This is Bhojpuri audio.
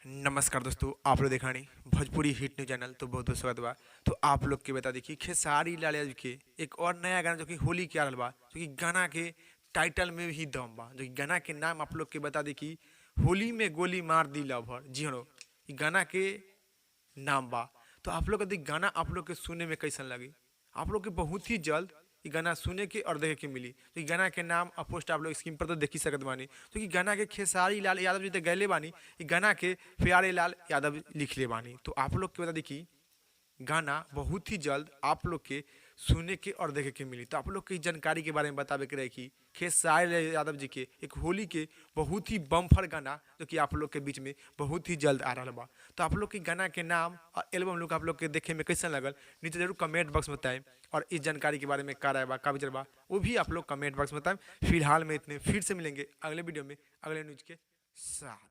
नमस्कार दोस्तों, आप लोग देखा नहीं भोजपुरी हिट न्यूज चैनल। तो बहुत बहुत स्वागत बा। तो आप लोग के बता दी कि खेसारी लाल यादव के एक और नया गाना जो कि होली के आ रहल बा, जो कि गाना के टाइटल में ही दम बा। जो कि गाना के नाम आप लोग के बता दी कि होली में गोली मार दी लवर। जी हाँ, ये गाना के नाम बा। तो आप लोग यदि गाना आप लोग के सुने में कैसन लगी, आप लोग के बहुत ही जल्द ये गाना सुने के और देखे के मिली। तो ये गाना के नाम और पोस्ट आप लोग स्क्रीन पर तो देख ही सकत बानी। तो ये गाना के खेसारी लाल यादव जी तो गैले बानी, ये गाना के प्यारे लाल यादव लिखले बानी। तो आप लोग के बता दी कि गाना बहुत ही जल्द आप लोग के सुने के और देखे के मिली। तो आप लोग की जानकारी के बारे में बतावे के रहे कि खेसारी लाल यादव जी के एक होली के बहुत ही बम्फर गाना जो कि आप लोग के बीच में बहुत ही जल्द आ रहा बा। तो आप लोग के गाना के नाम और एल्बम लोग आप लोग के देखे में कैसा लगल, नीचे जरूर कमेंट बॉक्स में बताएं। और इस जानकारी के बारे में का राय बा, का विचार बा, वो भी आप लोग कमेंट बॉक्स में बताएं। फिलहाल में इतने, फिर से मिलेंगे अगले वीडियो में अगले न्यूज के साथ।